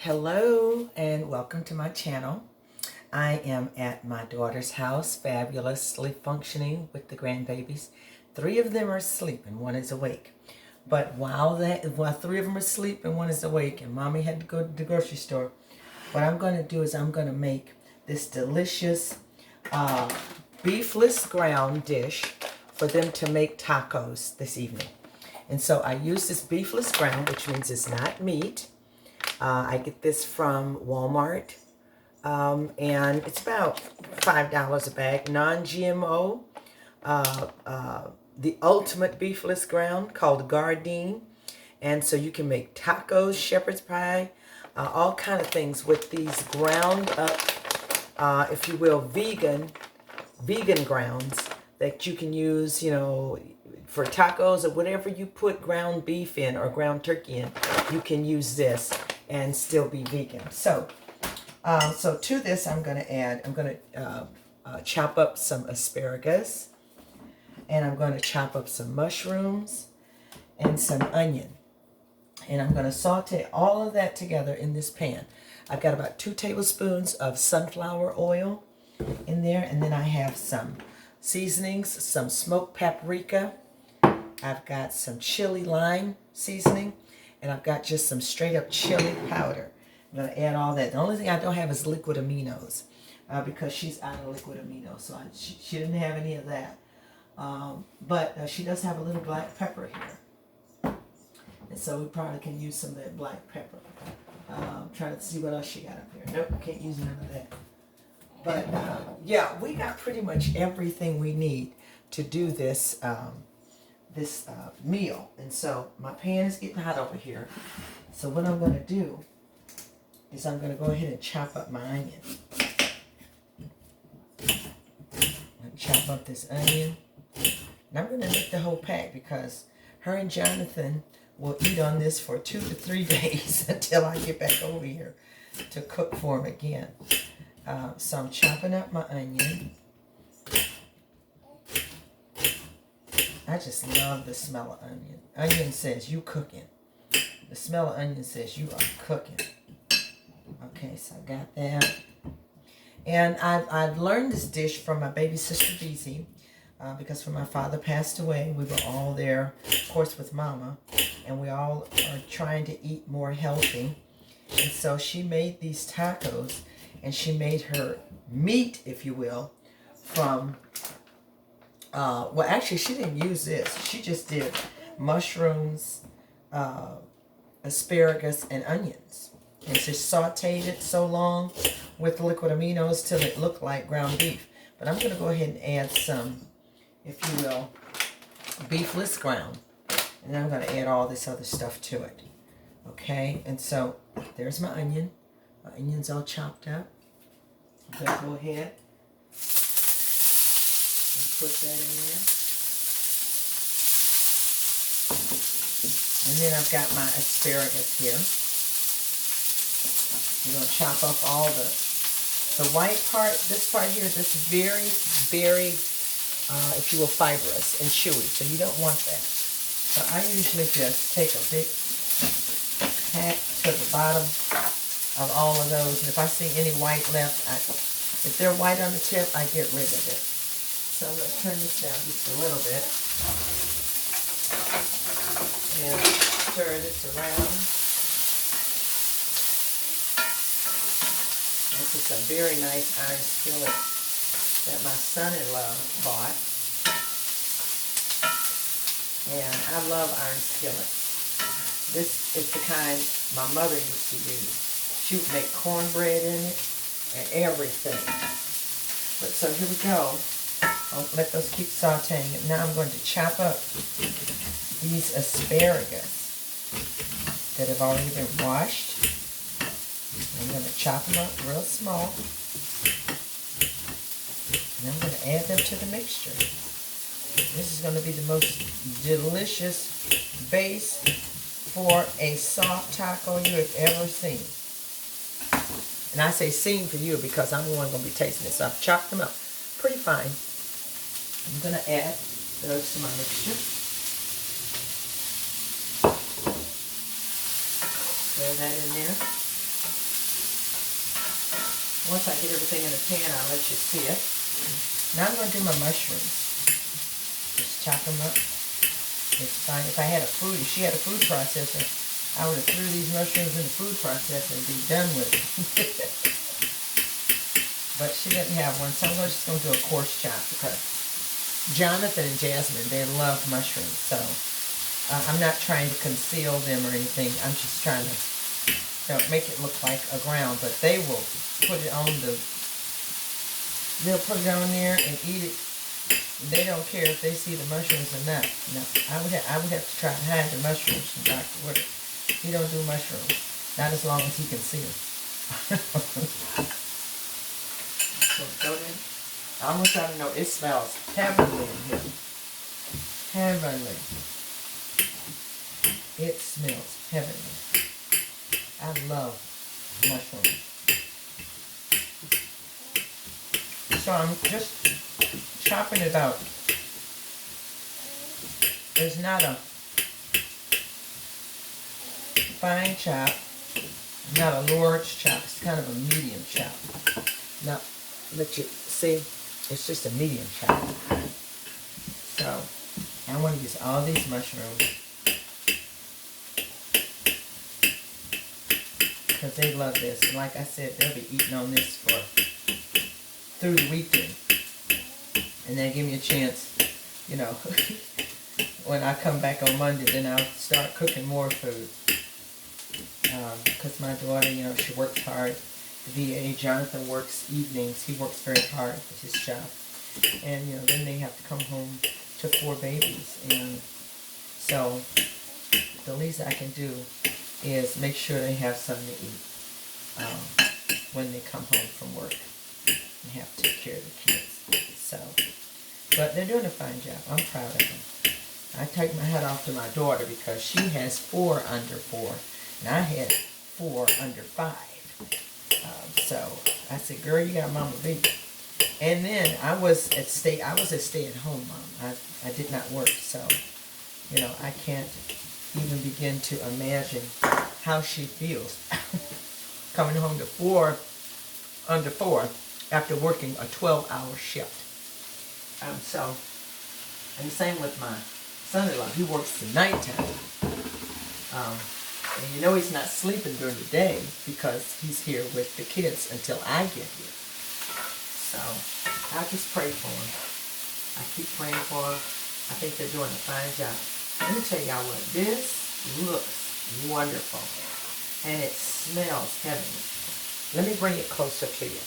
Hello and welcome to my channel. I am at my daughter's house, fabulously functioning with the grandbabies. 3 of them are asleep and 1 is awake. But while 3 of them are asleep and 1 is awake and mommy had to go to the grocery store, what I'm going to do is I'm going to make this delicious beefless ground dish for them to make tacos this evening. And so I use this beefless ground, which means it's not meat. I get this from Walmart, and it's about $5 a bag, non-GMO, the ultimate beefless ground called Gardein. And so you can make tacos, shepherd's pie, all kind of things with these ground up, if you will, vegan grounds that you can use, you know, for tacos or whatever you put ground beef in or ground turkey in. You can use this and still be vegan. So to this I'm going to chop up some asparagus, and I'm going to chop up some mushrooms and some onion. And I'm going to saute all of that together in this pan. I've got about 2 tablespoons of sunflower oil in there, and then I have some seasonings, some smoked paprika. I've got some chili lime seasoning, and I've got just some straight up chili powder. I'm going to add all that. The only thing I don't have is liquid aminos, because she's out of liquid aminos, so she didn't have any of that. But she does have a little black pepper here, and so we probably can use some of that black pepper. Trying to see what else she got up here. Nope, can't use none of that. But yeah, we got pretty much everything we need to do this meal. And so my pan is getting hot over here. So what I'm going to do is I'm going to go ahead and chop up my onion. I'm chop up this onion. And I'm going to make the whole pack because her and Jonathan will eat on this for 2 to 3 days until I get back over here to cook for them again. So I'm chopping up my onion. I just love the smell of onion. Onion says you cooking. The smell of onion says you are cooking. Okay, so I got that. And I've learned this dish from my baby sister Beezy, because when my father passed away, we were all there, of course, with Mama, and we all are trying to eat more healthy. And so she made these tacos, and she made her meat, if you will, from well, actually, she didn't use this. She just did mushrooms, asparagus, and onions. And she sauteed it so long with liquid aminos till it looked like ground beef. But I'm going to go ahead and add some, if you will, beefless ground. And then I'm going to add all this other stuff to it. Okay? And so, there's my onion. My onion's all chopped up. I'm going to go ahead and put that in there. And then I've got my asparagus here. I'm going to chop up all the white part. This part here, this is very, very, if you will, fibrous and chewy. So you don't want that. So I usually just take a big hack to the bottom of all of those. And if I see any white left, if they're white on the tip, I get rid of it. So I'm going to turn this down just a little bit and stir this around. This is a very nice iron skillet that my son-in-law bought. And I love iron skillets. This is the kind my mother used to use. She would make cornbread in it and everything. But so here we go. I'll let those keep sauteing. And now I'm going to chop up these asparagus that have already been washed. I'm going to chop them up real small. And I'm going to add them to the mixture. This is going to be the most delicious base for a soft taco you have ever seen. And I say seen for you because I'm the one going to be tasting it. So I've chopped them up pretty fine. I'm going to add those to my mixture. Throw that in there. Once I get everything in the pan, I'll let you see it. Now I'm going to do my mushrooms. Just chop them up. It's fine. If she had a food processor, I would have threw these mushrooms in the food processor and be done with it. But she didn't have one, so I'm just going to do a coarse chop because Jonathan and Jasmine, they love mushrooms. So I'm not trying to conceal them or anything. I'm just trying to make it look like a ground. But they will put it on they'll put it on there and eat it. They don't care if they see the mushrooms or not. No, I would have to try to hide the mushrooms from Dr. Woodard. He don't do mushrooms. Not as long as he can see them. So go in. I almost gotta know, it smells heavenly in here. Heavenly. It smells heavenly. I love mushrooms. So I'm just chopping it out. There's not a fine chop, not a large chop. It's kind of a medium chop. Now, let you see, it's just a medium chop. So, I want to use all these mushrooms because they love this. And like I said, they'll be eating on this through the weekend. And then give me a chance, you know, when I come back on Monday, then I'll start cooking more food. Because my daughter, you know, she works hard. The VA, Jonathan works evenings. He works very hard at his job. And, you know, then they have to come home to 4 babies. And so the least I can do is make sure they have something to eat when they come home from work and have to take care of the kids. So, but they're doing a fine job. I'm proud of them. I take my hat off to my daughter because she has 4 under 4, and I had 4 under 5. So I said, "Girl, you got mama beat." And then I was a stay-at-home mom. I did not work, so you know I can't even begin to imagine how she feels coming home to 4 under 4 after working a 12-hour shift. So, and the same with my son-in-law. He works the nighttime. And you know he's not sleeping during the day because he's here with the kids until I get here. So, I just pray for him. I keep praying for him. I think they're doing a fine job. Let me tell y'all what, this looks wonderful. And it smells heavenly. Let me bring it closer to you.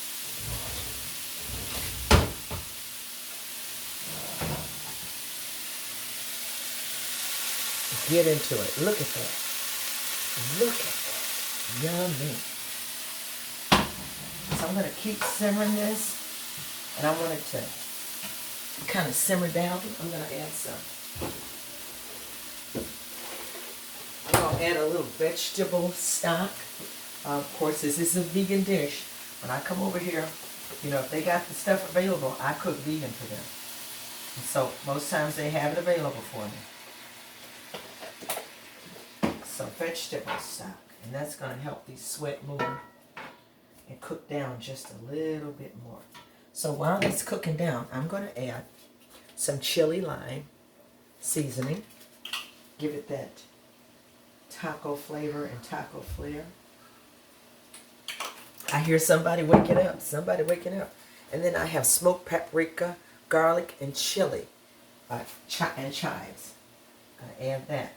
Get into it. Look at that. Look at that. Yummy. So I'm going to keep simmering this. And I want it to kind of simmer down. I'm going to add some. I'm going to add a little vegetable stock. Of course, this is a vegan dish. When I come over here, you know, if they got the stuff available, I cook vegan for them. And so most times they have it available for me. So vegetable stock, and that's going to help these sweat move and cook down just a little bit more. So while it's cooking down, I'm going to add some chili lime seasoning. Give it that taco flavor and taco flair. I hear somebody waking up. Somebody waking up. And then I have smoked paprika, garlic, and chili and chives. I'm going to add that.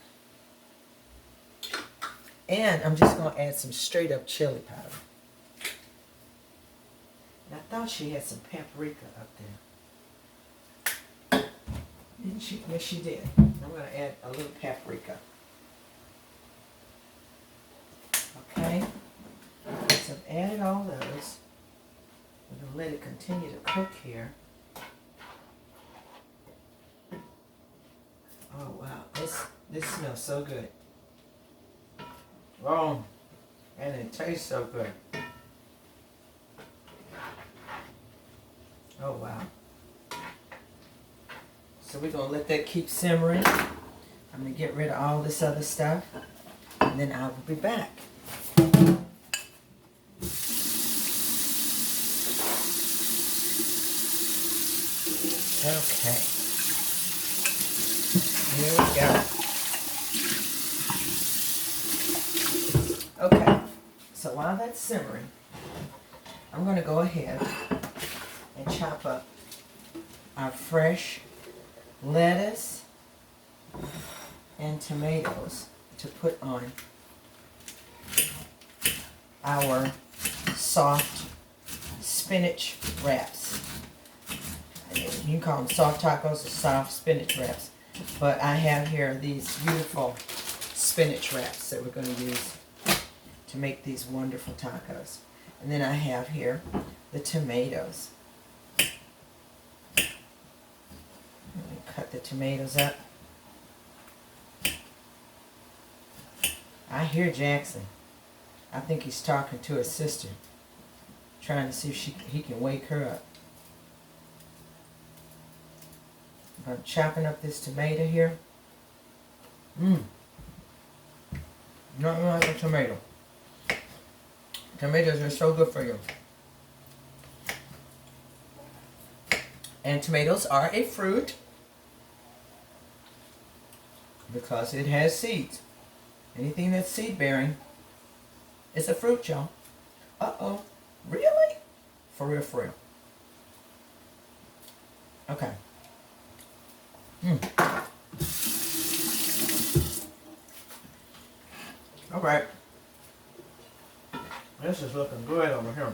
And I'm just going to add some straight up chili powder. And I thought she had some paprika up there. Didn't she? Yes, she did. I'm going to add a little paprika. Okay. So I've added all those. I'm going to let it continue to cook here. Oh, wow. This smells so good. Oh, and it tastes so good. Oh, wow. So we're going to let that keep simmering. I'm going to get rid of all this other stuff. And then I will be back. Okay. Here we go. Okay. So while that's simmering, I'm going to go ahead and chop up our fresh lettuce and tomatoes to put on our soft spinach wraps. You can call them soft tacos or soft spinach wraps. But I have here these beautiful spinach wraps that we're going to use to make these wonderful tacos. And then I have here the tomatoes. Let me cut the tomatoes up. I hear Jackson. I think he's talking to his sister, trying to see if he can wake her up. I'm chopping up this tomato here. Nothing like a tomato. Tomatoes are so good for you. And tomatoes are a fruit because it has seeds. Anything that's seed bearing is a fruit, y'all. Uh-oh. Really? For real, for real. Okay. All right. This is looking good over here.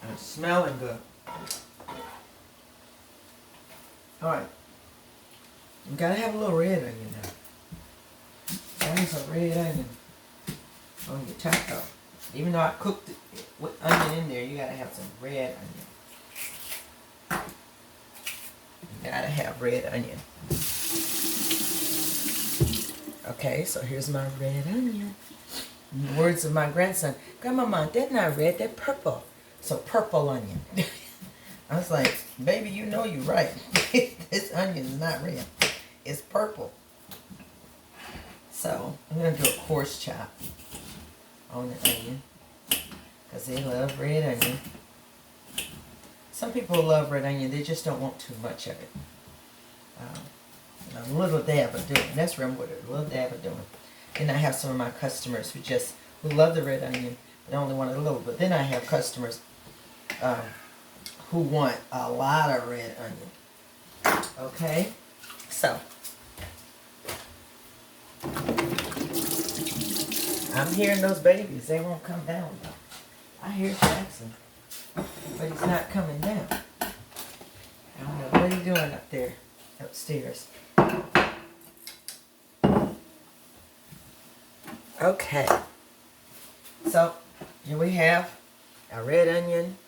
And it's smelling good. All right. You gotta have a little red onion now. That is a red onion on your taco. Even though I cooked it with onion in there, you gotta have some red onion. You gotta have red onion. Okay, so here's my red onion. In the words of my grandson, Grandmama, that's not red, that's purple. So purple onion. I was like, baby, you know you're right. This onion is not red. It's purple. So I'm going to do a coarse chop on the onion because they love red onion. Some people love red onion. They just don't want too much of it. A little dab of doing. That's what I'm with it. A little dab of doing. Then I have some of my customers who love the red onion, but only want a little. But then I have customers who want a lot of red onion. Okay, so I'm hearing those babies. They won't come down though. I hear Jackson, but he's not coming down. I don't know what he's doing up there, upstairs. Okay, so here we have our red onion,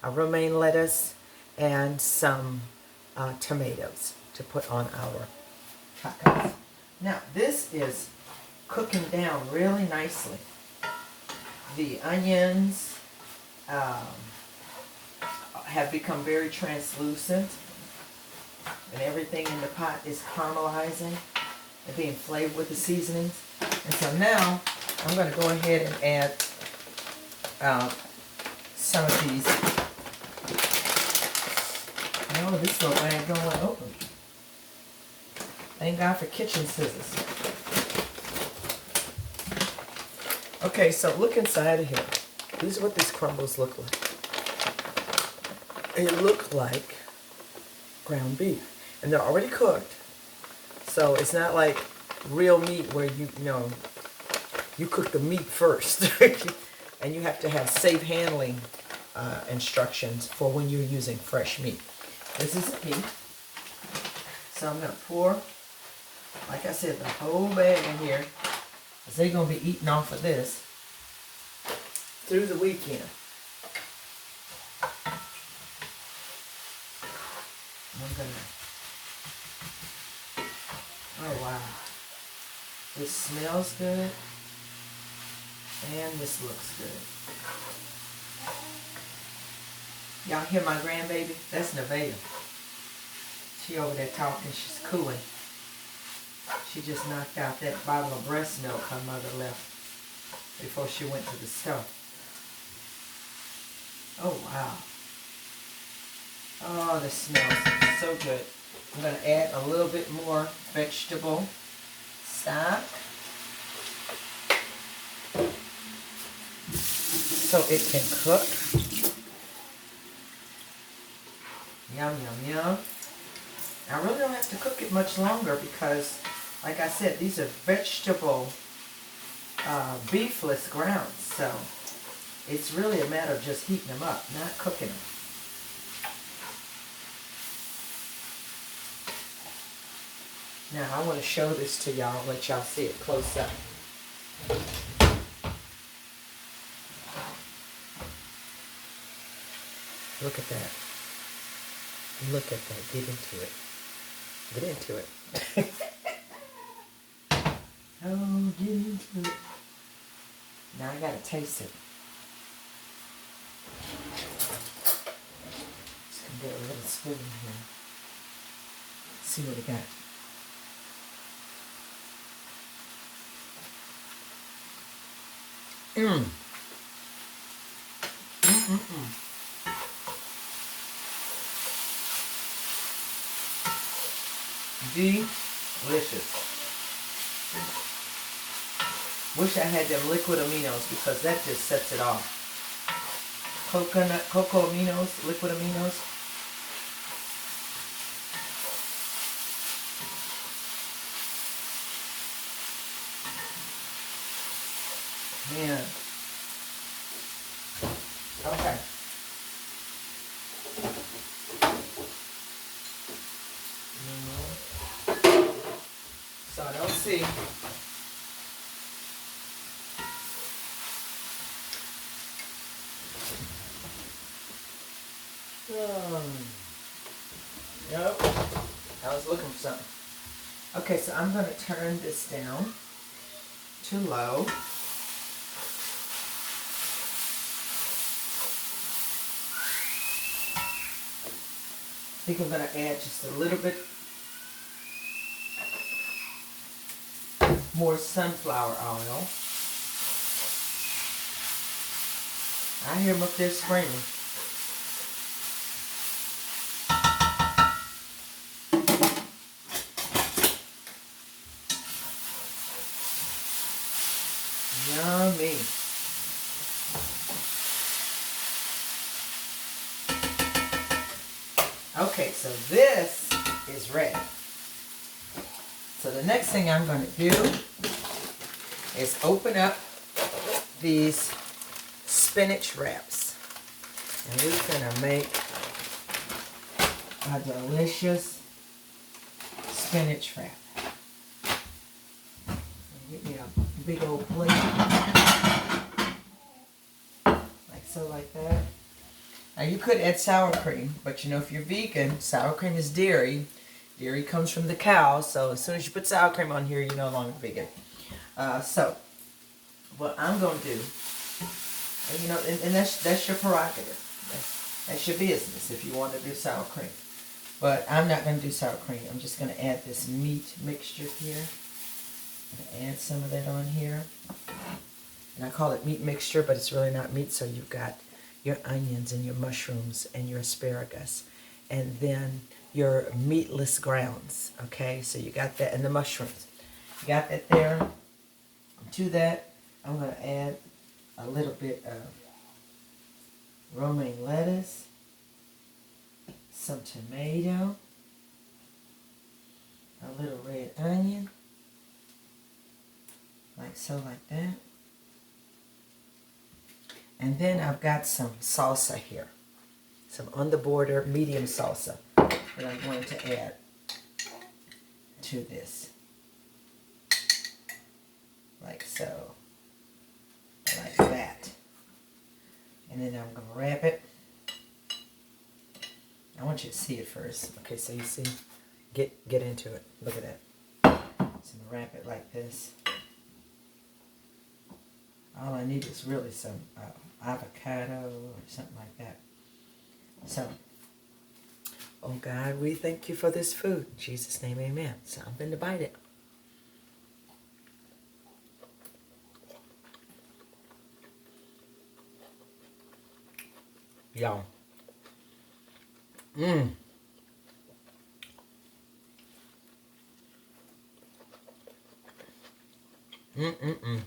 our romaine lettuce, and some tomatoes to put on our tacos. Now this is cooking down really nicely. The onions have become very translucent, and everything in the pot is caramelizing and being flavored with the seasonings. And so now I'm going to go ahead and add some of these. Oh, this little bag don't want to open. Thank God for kitchen scissors. Okay, so look inside of here. This is what these crumbles look like. They look like ground beef. And they're already cooked. So it's not like real meat where you cook the meat first. And you have to have safe handling instructions for when you're using fresh meat. This is meat. So I'm going to pour, like I said, the whole bag in here. Because they're going to be eating off of this through the weekend. I'm going to... Oh, wow. This smells good. And this looks good. Y'all hear my grandbaby? That's Nevaeh. She over there talking. She's cooling. She just knocked out that bottle of breast milk her mother left before she went to the store. Oh, wow. Oh, this smells so good. I'm going to add a little bit more vegetable stock so it can cook. Yum, yum, yum. I really don't have to cook it much longer because, like I said, these are vegetable beefless grounds. So it's really a matter of just heating them up, not cooking them. Now I want to show this to y'all, let y'all see it close up. Look at that. Look at that. Get into it. Get into it. Oh, get into it. Now I gotta taste it. Just gonna get a little spoon here. See what it got. Delicious. Wish I had them liquid aminos because that just sets it off. Cocoa aminos, liquid aminos. Man. Okay. So I don't see. Nope. I was looking for something. Okay, so I'm going to turn this down to low. I think I'm going to add just a little bit more sunflower oil. I hear them up there screaming. Yummy. Okay, so this is ready. So the next thing I'm going to do is open up these spinach wraps. And we're going to make a delicious spinach wrap. Get me a big old plate. Like so, like that. Now you could add sour cream, but you know if you're vegan, sour cream is dairy. Dairy comes from the cow, so as soon as you put sour cream on here, you're no longer vegan. So, what I'm going to do, and you know, and that's your prerogative. That's your business if you want to do sour cream. But I'm not going to do sour cream. I'm just going to add this meat mixture here. I'm going to add some of that on here. And I call it meat mixture, but it's really not meat, so you've got your onions and your mushrooms and your asparagus. And then your meatless grounds, okay? So you got that, and the mushrooms. You got that there. To that, I'm going to add a little bit of romaine lettuce, some tomato, a little red onion, like so, like that. And then I've got some salsa here, some on the border medium salsa that I'm going to add to this, like so, like that. And then I'm going to wrap it. I want you to see it first. Okay, so you see, get into it. Look at that. So I'm going to wrap it like this. All I need is really some avocado or something like that. So, oh God, we thank you for this food. In Jesus' name, amen. So I'm going to bite it. Y'all, Mmm. Mm-mm-mm.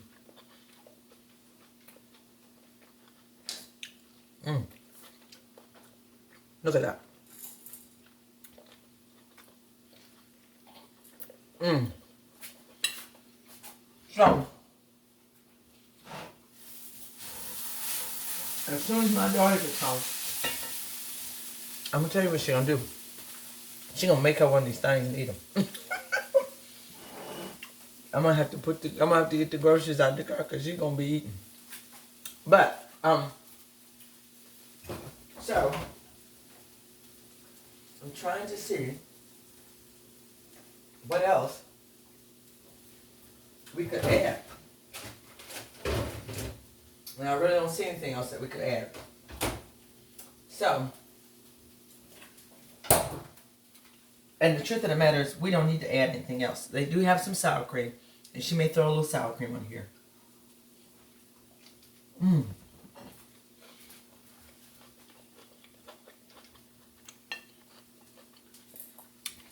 Mm. Look at that. Mm. So, as soon as my daughter gets home, I'm gonna tell you what she's gonna do. She's gonna make her one of these things and eat them. I'm gonna have to get the groceries out of the car because she's gonna be eating. But so I'm trying to see what else we could add. And I really don't see anything else that we could add. So, and the truth of the matter is, we don't need to add anything else. They do have some sour cream, and she may throw a little sour cream on here. Mmm.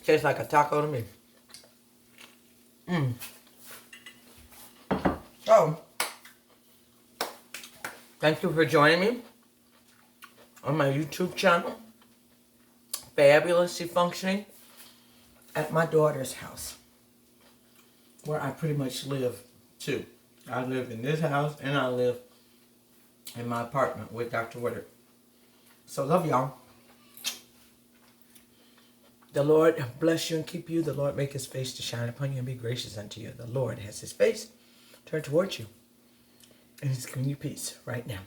Tastes like a taco to me. Mmm. So, thank you for joining me on my YouTube channel, Fabulously Functioning, at my daughter's house, where I pretty much live too. I live in this house and I live in my apartment with Dr. Woodard. So love y'all. The Lord bless you and keep you. The Lord make his face to shine upon you and be gracious unto you. The Lord has his face turned towards you and he's giving you peace right now.